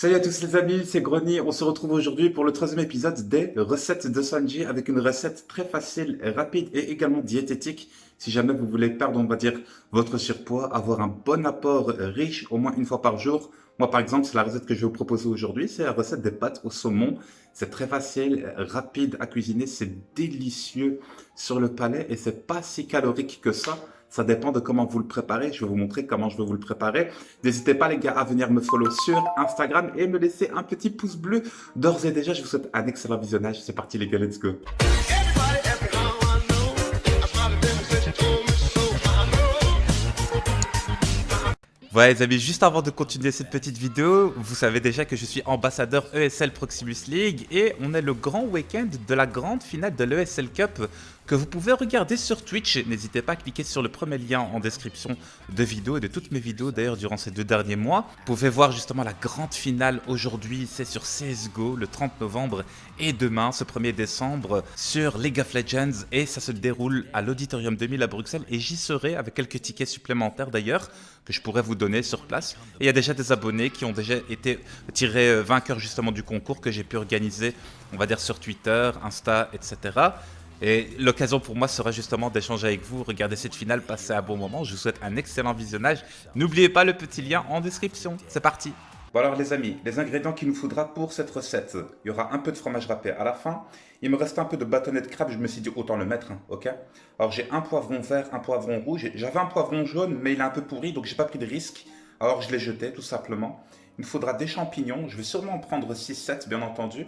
Salut à tous les amis, c'est Grony. On se retrouve aujourd'hui pour le 13e épisode des recettes de Sanji avec une recette très facile, rapide et également diététique. Si jamais vous voulez perdre, on va dire, votre surpoids, avoir un bon apport riche au moins une fois par jour. Moi, par exemple, c'est la recette que je vais vous proposer aujourd'hui. C'est la recette des pâtes au saumon. C'est très facile, rapide à cuisiner. C'est délicieux sur le palais et c'est pas si calorique que ça. Ça dépend de comment vous le préparez. Je vais vous montrer comment je vais vous le préparer. N'hésitez pas les gars à venir me follow sur Instagram et me laisser un petit pouce bleu. D'ores et déjà, je vous souhaite un excellent visionnage. C'est parti les gars, let's go. Voilà les amis, juste avant de continuer cette petite vidéo, vous savez déjà que je suis ambassadeur ESL Proximus League et on est le grand week-end de la grande finale de l'ESL Cup que vous pouvez regarder sur Twitch. N'hésitez pas à cliquer sur le premier lien en description de vidéo et de toutes mes vidéos d'ailleurs durant ces 2 derniers mois. Vous pouvez voir justement la grande finale aujourd'hui, c'est sur CSGO le 30 novembre et demain ce 1er décembre sur League of Legends et ça se déroule à l'Auditorium 2000 à Bruxelles et j'y serai avec quelques tickets supplémentaires d'ailleurs que je pourrais vous donner sur place. Et il y a déjà des abonnés qui ont déjà été tirés vainqueurs justement du concours que j'ai pu organiser, on va dire sur Twitter, Insta, etc. Et l'occasion pour moi sera justement d'échanger avec vous, regarder cette finale, passer un bon moment. Je vous souhaite un excellent visionnage. N'oubliez pas le petit lien en description. C'est parti. Bon alors les amis, les ingrédients qu'il nous faudra pour cette recette. Il y aura un peu de fromage râpé à la fin. Il me reste un peu de bâtonnet de crabe, je me suis dit autant le mettre, hein, ok. Alors j'ai un poivron vert, un poivron rouge. J'avais un poivron jaune mais il est un peu pourri donc j'ai pas pris de risque. Alors je l'ai jeté tout simplement. Il me faudra des champignons, je vais sûrement en prendre 6-7 bien entendu.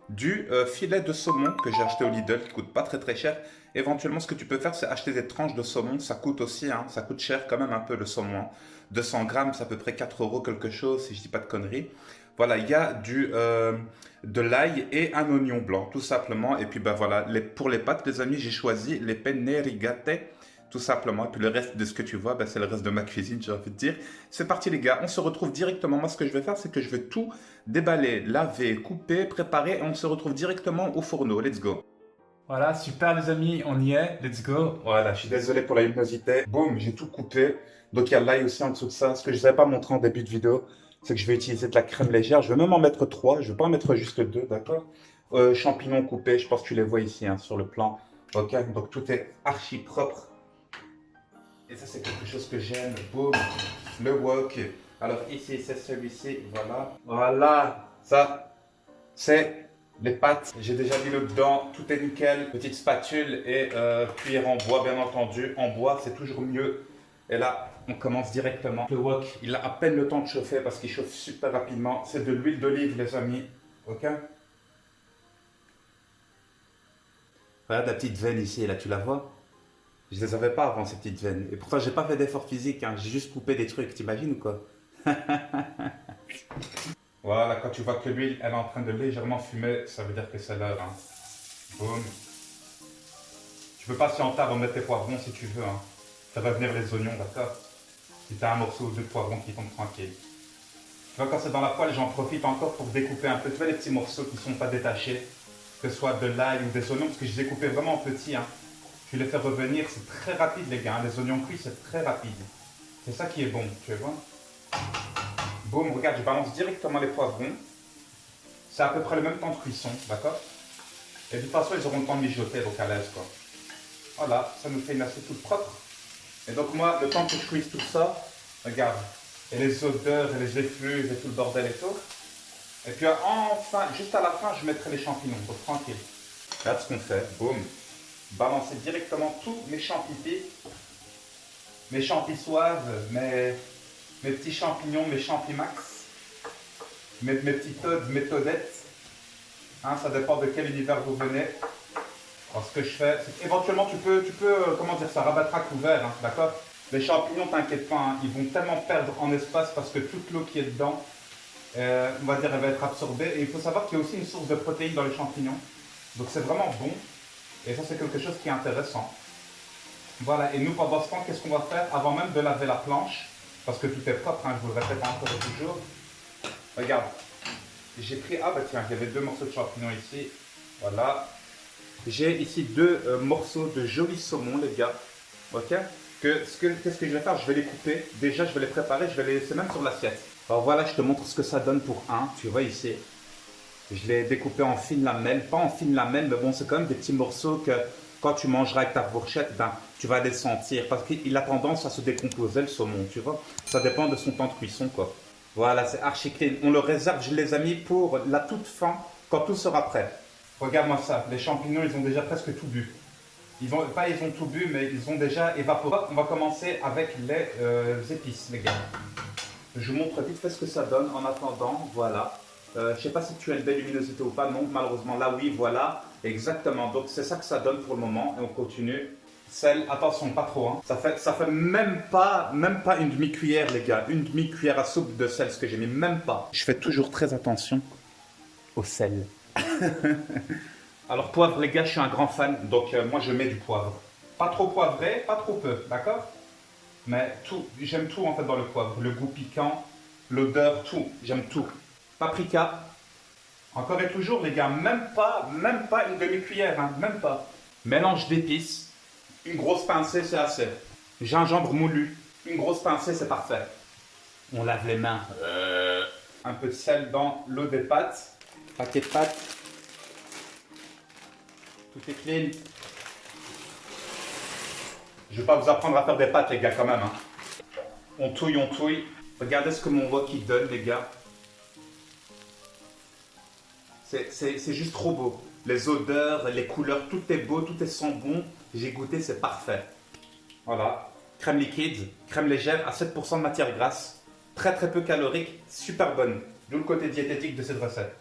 Du filet de saumon que j'ai acheté au Lidl qui coûte pas très cher. Éventuellement ce que tu peux faire c'est acheter des tranches de saumon, ça coûte aussi, hein, ça coûte cher quand même un peu le saumon. 200 grammes c'est à peu près 4 euros quelque chose si je dis pas de conneries. Voilà, il y a de l'ail et un oignon blanc tout simplement. Et puis ben voilà, pour les pâtes les amis j'ai choisi les penne rigate. Tout simplement, et puis le reste de ce que tu vois, ben, c'est le reste de ma cuisine, j'ai envie de dire. C'est parti les gars, on se retrouve directement. Moi ce que je vais faire, c'est que je vais tout déballer, laver, couper, préparer, et on se retrouve directement au fourneau. Let's go. Voilà, super les amis, on y est, let's go. Voilà, je suis désolé pour la luminosité. Boum, j'ai tout coupé. Donc il y a l'ail aussi en dessous de ça. Ce que je ne vous avais pas montré en début de vidéo, c'est que je vais utiliser de la crème légère. Je vais même en mettre 3, je ne vais pas en mettre juste 2, d'accord. Champignons coupés, je pense que tu les vois ici hein, sur le plan. Ok, donc tout est archi propre. Et ça, c'est quelque chose que j'aime. Boum, le wok. Alors ici, c'est celui-ci. Voilà. Voilà. Ça, c'est les pâtes. J'ai déjà mis le dedans. Tout est nickel. Petite spatule et cuillère en bois, bien entendu. En bois, c'est toujours mieux. Et là, on commence directement. Le wok, il a à peine le temps de chauffer parce qu'il chauffe super rapidement. C'est de l'huile d'olive, les amis. Ok? Regarde la petite veine ici, là, tu la vois? Je les avais pas avant ces petites veines. Et pourtant, j'ai pas fait d'effort physique, hein. J'ai juste coupé des trucs, t'imagines ou quoi? Voilà, quand tu vois que l'huile, elle est en train de légèrement fumer, ça veut dire que c'est l'heure. Hein. Boum. Tu peux patienter avant de mettre tes poivrons si tu veux. Hein. Ça va venir les oignons, d'accord? Si tu as un morceau ou deux de poivrons qui tombent tranquille. Tu vois, quand c'est dans la poêle, j'en profite encore pour découper un peu. Tu vois les petits morceaux qui ne sont pas détachés, que ce soit de l'ail ou des oignons, parce que je les ai coupés vraiment petits. Hein. Tu les fais revenir, c'est très rapide les gars, les oignons cuits c'est très rapide. C'est ça qui est bon, tu vois. Boum, regarde, je balance directement les poivrons. C'est à peu près le même temps de cuisson, d'accord? Et de toute façon, ils auront le temps de mijoter, donc à l'aise quoi. Voilà, ça nous fait une assiette toute propre. Et donc moi, le temps que je cuise tout ça, regarde, et les odeurs, et les effluves, et tout le bordel et tout. Et puis enfin, juste à la fin, je mettrai les champignons, donc tranquille. Regarde ce qu'on fait, boum. Balancer directement tous mes champipis, mes champissoises, mes petits champignons, mes champimax, mes petits toads, mes toadettes. Hein, ça dépend de quel univers vous venez. Alors ce que je fais, c'est qu'éventuellement tu peux comment dire ça, rabattre à couvert, hein, d'accord? Les champignons, t'inquiète pas, hein, ils vont tellement perdre en espace parce que toute l'eau qui est dedans, on va dire, elle va être absorbée. Et il faut savoir qu'il y a aussi une source de protéines dans les champignons. Donc c'est vraiment bon. Et ça, c'est quelque chose qui est intéressant. Voilà, et nous, pendant ce temps, qu'est-ce qu'on va faire avant même de laver la planche? Parce que tout est propre, hein, je vous le répète encore et toujours. Regarde, j'ai pris... Ah bah tiens, il y avait 2 morceaux de champignons ici. Voilà. J'ai ici 2 morceaux de joli saumon, les gars. Ok? Qu'est-ce que je vais faire? Je vais les couper. Déjà, je vais les préparer, je vais les laisser même sur l'assiette. Alors voilà, je te montre ce que ça donne pour un. Tu vois ici, je l'ai découpé en fines lamelles. Pas en fines lamelles, mais bon, c'est quand même des petits morceaux que quand tu mangeras avec ta fourchette, ben, tu vas les sentir. Parce qu'il a tendance à se décomposer le saumon, tu vois. Ça dépend de son temps de cuisson, quoi. Voilà, c'est archi clean. On le réserve, je les ai mis pour la toute fin, quand tout sera prêt. Regarde-moi ça, les champignons, ils ont déjà presque tout bu. Ils ont tout bu, mais ils ont déjà évaporé. On va commencer avec les épices, les gars. Je vous montre vite fait ce que ça donne en attendant, voilà. Je ne sais pas si tu as une belle luminosité ou pas, non, malheureusement, là oui, voilà, exactement. Donc c'est ça que ça donne pour le moment, et on continue. Sel, attention, pas trop, hein. Ça fait même pas une demi-cuillère, les gars, une demi-cuillère à soupe de sel, ce que j'ai mis, même pas. Je fais toujours très attention au sel. Alors poivre, les gars, je suis un grand fan, donc moi je mets du poivre. Pas trop poivré, pas trop peu, d'accord? Mais tout, j'aime tout en fait dans le poivre. Le goût piquant, l'odeur, tout. J'aime tout. Paprika. Encore et toujours, les gars, même pas une demi-cuillère, hein, même pas. Mélange d'épices. Une grosse pincée, c'est assez. Gingembre moulu. Une grosse pincée, c'est parfait. On lave les mains. Un peu de sel dans l'eau des pâtes. Paquet de pâtes. Tout est clean. Je ne vais pas vous apprendre à faire des pâtes, les gars, quand même. Hein. On touille, on touille. Regardez ce que mon wok il donne, les gars. C'est juste trop beau. Les odeurs, les couleurs, tout est beau, tout est sent bon. J'ai goûté, c'est parfait. Voilà. Crème liquide, crème légère à 7% de matière grasse. Très très peu calorique, super bonne. D'où le côté diététique de cette recette.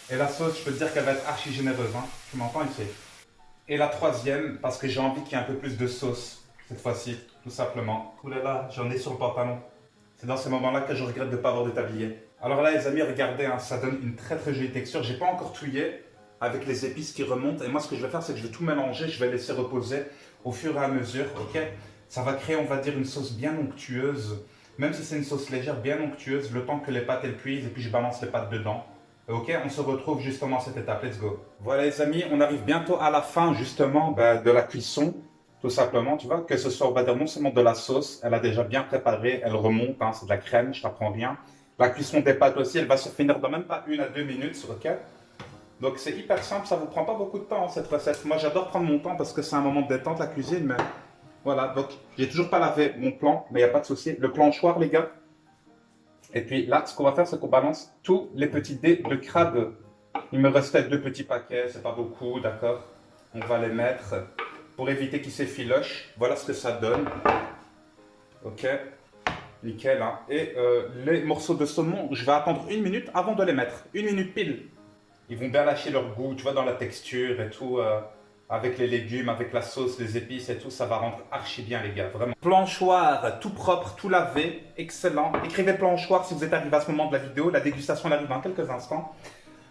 Et la sauce, je peux te dire qu'elle va être archi généreuse. Hein. Tu m'entends ici? Et la troisième, parce que j'ai envie qu'il y ait un peu plus de sauce, cette fois-ci, tout simplement. Ouh là là, j'en ai sur le pantalon. C'est dans ces moments-là que je regrette de ne pas avoir de tablier. Alors là, les amis, regardez, hein, ça donne une très très jolie texture. J'ai pas encore touillé avec les épices qui remontent. Et moi, ce que je vais faire, c'est que je vais tout mélanger. Je vais laisser reposer au fur et à mesure, ok? Ça va créer, on va dire, une sauce bien onctueuse. Même si c'est une sauce légère, bien onctueuse, le temps que les pâtes elles cuisent et puis je balance les pâtes dedans. Ok, on se retrouve justement à cette étape. Let's go. Voilà les amis, on arrive bientôt à la fin justement de la cuisson. Tout simplement, tu vois, que ce soit, on va dire, non seulement de la sauce, elle a déjà bien préparé, elle remonte, hein, c'est de la crème, je t'apprends rien. La cuisson des pâtes aussi, elle va se finir dans même pas 1 à 2 minutes, ok? Donc c'est hyper simple, ça vous prend pas beaucoup de temps hein, cette recette. Moi j'adore prendre mon temps parce que c'est un moment de détente la cuisine, mais voilà, donc j'ai toujours pas lavé mon plan, mais il n'y a pas de souci. Le planchoir les gars. Et puis là, ce qu'on va faire, c'est qu'on balance tous les petits dés de crabe. Il me restait 2 petits paquets, c'est pas beaucoup, d'accord? On va les mettre pour éviter qu'ils s'effilochent. Voilà ce que ça donne. Ok, nickel. Hein. Et les morceaux de saumon, je vais attendre 1 minute avant de les mettre. 1 minute pile. Ils vont bien lâcher leur goût, tu vois, dans la texture et tout. Avec les légumes, avec la sauce, les épices et tout, ça va rendre archi bien les gars, vraiment. Planchoir, tout propre, tout lavé, excellent. Écrivez planchoir si vous êtes arrivé à ce moment de la vidéo, la dégustation arrive dans quelques instants.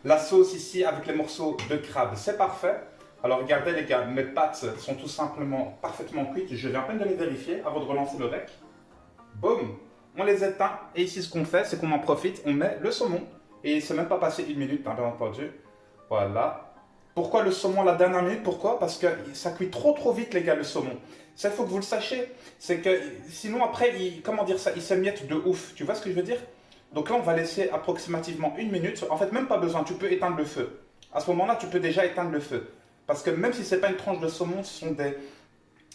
La sauce ici avec les morceaux de crabe, c'est parfait. Alors regardez les gars, mes pâtes sont tout simplement parfaitement cuites. Je viens à peine de les vérifier avant de relancer le rec. Boum, on les éteint. Et ici ce qu'on fait, c'est qu'on en profite, on met le saumon. Et c'est même pas passé 1 minute, hein, bien entendu. Voilà. Pourquoi le saumon à la dernière minute? Pourquoi? Parce que ça cuit trop vite les gars le saumon. Ça il faut que vous le sachiez. C'est que sinon après, comment dire ça, il s'émiette de ouf. Tu vois ce que je veux dire? Donc là on va laisser approximativement 1 minute. En fait même pas besoin, tu peux éteindre le feu. À ce moment-là tu peux déjà éteindre le feu. Parce que même si c'est pas une tranche de saumon,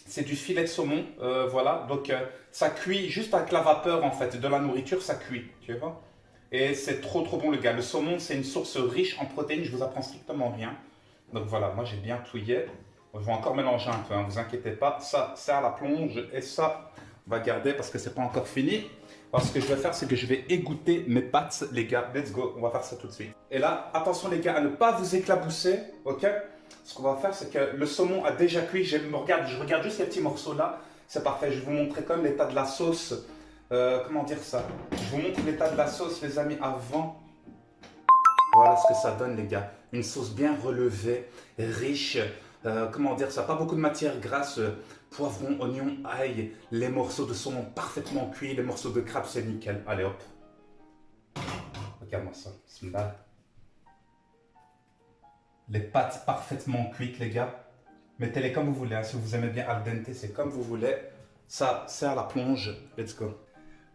c'est du filet de saumon. Voilà, donc ça cuit juste avec la vapeur en fait de la nourriture, ça cuit. Tu vois? Et c'est trop bon le gars. Le saumon c'est une source riche en protéines, je vous apprends strictement rien. Donc voilà, moi j'ai bien touillé. Je vais encore mélanger un peu, hein, vous inquiétez pas. Ça, c'est à la plonge et ça, on va garder parce que c'est pas encore fini. Alors ce que je vais faire, c'est que je vais égoutter mes pâtes, les gars. Let's go, on va faire ça tout de suite. Et là, attention les gars, à ne pas vous éclabousser, ok? Ce qu'on va faire, c'est que le saumon a déjà cuit. Je regarde juste les petits morceaux là. C'est parfait, je vais vous montrer comme l'état de la sauce. Comment dire ça? Je vous montre l'état de la sauce, les amis, avant. Voilà ce que ça donne les gars, une sauce bien relevée, riche, comment dire ça, pas beaucoup de matière grasse, poivron, oignon, ail, les morceaux de saumon parfaitement cuits, les morceaux de crabe c'est nickel, allez hop. Regarde-moi ça, bismillah. Les pâtes parfaitement cuites les gars, mettez-les comme vous voulez, hein. Si vous aimez bien al dente c'est comme vous voulez, Ça, c'est à la plonge. Let's go.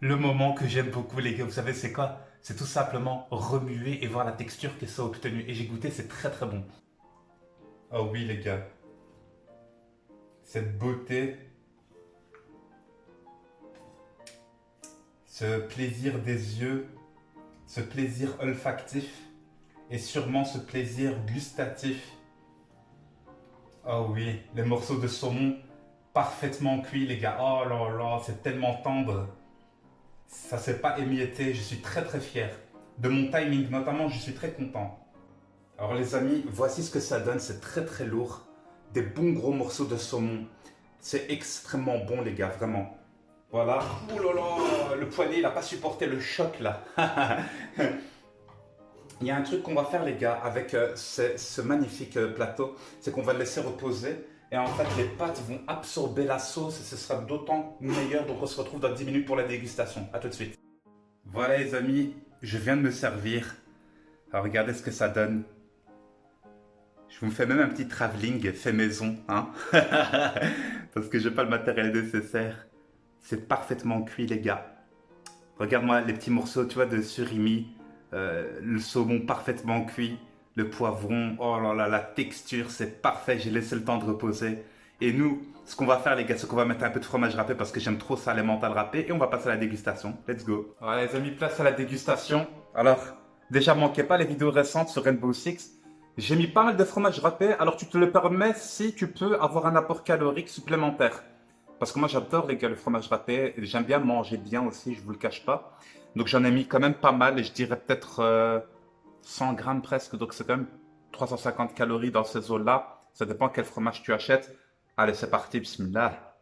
Le moment que j'aime beaucoup, les gars, vous savez, c'est quoi? C'est tout simplement remuer et voir la texture que ça a obtenu. Et j'ai goûté, c'est très très bon. Oh oui, les gars. Cette beauté, ce plaisir des yeux, ce plaisir olfactif et sûrement ce plaisir gustatif. Oh oui, les morceaux de saumon parfaitement cuits, les gars. Oh là là, c'est tellement tendre. Ça s'est pas émietté, je suis très très fier. De mon timing notamment, je suis très content. Alors les amis, voici ce que ça donne, c'est très très lourd. Des bons gros morceaux de saumon. C'est extrêmement bon les gars, vraiment. Voilà. Ouh là là, le poignet il n'a pas supporté le choc là. Il y a un truc qu'on va faire les gars avec ce magnifique plateau, c'est qu'on va le laisser reposer. Et en fait, les pâtes vont absorber la sauce et ce sera d'autant meilleur. Donc on se retrouve dans 10 minutes pour la dégustation. A tout de suite. Voilà les amis, je viens de me servir. Alors regardez ce que ça donne. Je vous fais même un petit travelling fait maison, hein. Parce que j'ai pas le matériel nécessaire. C'est parfaitement cuit les gars. Regarde-moi les petits morceaux, tu vois, de surimi. Le saumon parfaitement cuit. Le poivron, oh là là, la texture, c'est parfait. J'ai laissé le temps de reposer. Et nous, ce qu'on va faire les gars, c'est qu'on va mettre un peu de fromage râpé parce que j'aime trop ça, les mentales râpées. Et on va passer à la dégustation. Let's go. Voilà les amis, place à la dégustation. Alors, déjà, manquez pas les vidéos récentes sur Rainbow Six. J'ai mis pas mal de fromage râpé, alors tu te le permets si tu peux avoir un apport calorique supplémentaire. Parce que moi j'adore les gars le fromage râpé, et j'aime bien manger bien aussi, je vous le cache pas. Donc j'en ai mis quand même pas mal, et je dirais peut-être 100 grammes presque, donc c'est quand même 350 calories dans ces eaux-là. Ça dépend quel fromage tu achètes. Allez c'est parti, bismillah.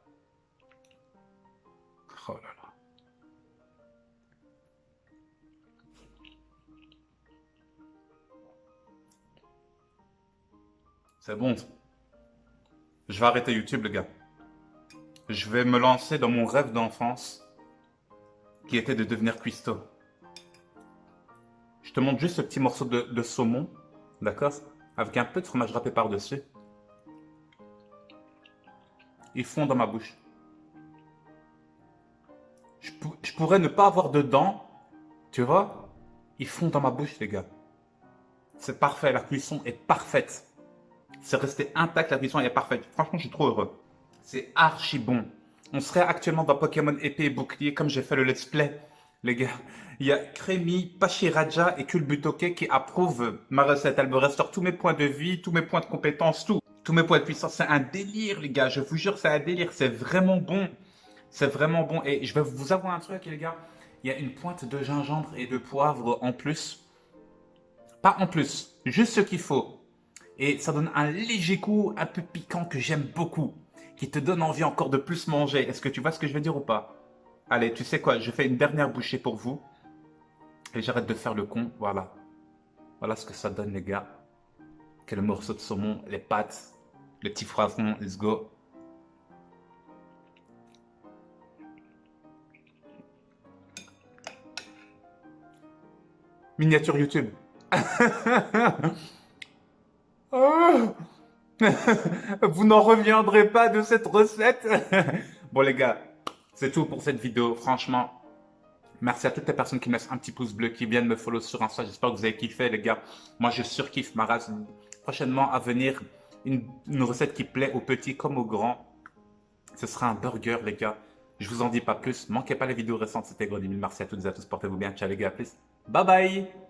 Oh là là. C'est bon. Je vais arrêter YouTube les gars. Je vais me lancer dans mon rêve d'enfance, qui était de devenir cuistot. Je te montre juste ce petit morceau de saumon, d'accord? Avec un peu de fromage râpé par-dessus. Ils fond dans ma bouche. Je pourrais ne pas avoir de dents, tu vois? Ils font dans ma bouche, les gars. C'est parfait, la cuisson est parfaite. C'est resté intact, la cuisson est parfaite. Franchement, je suis trop heureux. C'est archi bon. On serait actuellement dans Pokémon épée et bouclier, comme j'ai fait le let's play, les gars. Il y a Crémy, Pachiraja et Kulbutoke qui approuvent ma recette. Elle me restaure tous mes points de vie, tous mes points de compétence, tout. Tous mes points de puissance. C'est un délire, les gars. Je vous jure, c'est un délire. C'est vraiment bon. C'est vraiment bon. Et je vais vous avouer un truc, les gars. Il y a une pointe de gingembre et de poivre en plus. Pas en plus, juste ce qu'il faut. Et ça donne un léger goût un peu piquant que j'aime beaucoup. Qui te donne envie encore de plus manger. Est-ce que tu vois ce que je veux dire ou pas? Allez, tu sais quoi? Je fais une dernière bouchée pour vous. Et j'arrête de faire le con. Voilà. Voilà ce que ça donne, les gars. Quel morceau de saumon, les pâtes, le petit poivron, let's go. Miniature YouTube. Vous n'en reviendrez pas de cette recette. Bon les gars, c'est tout pour cette vidéo. Franchement, merci à toutes les personnes qui me laissent un petit pouce bleu, qui viennent me follow sur Insta. J'espère que vous avez kiffé les gars. Moi je surkiffe ma race. Prochainement à venir, une recette qui plaît aux petits comme aux grands. Ce sera un burger les gars. Je vous en dis pas plus. Manquez pas les vidéos récentes. C'était Gros 10 000. Merci à toutes et à tous. Portez-vous bien. Ciao les gars. À plus. Bye bye.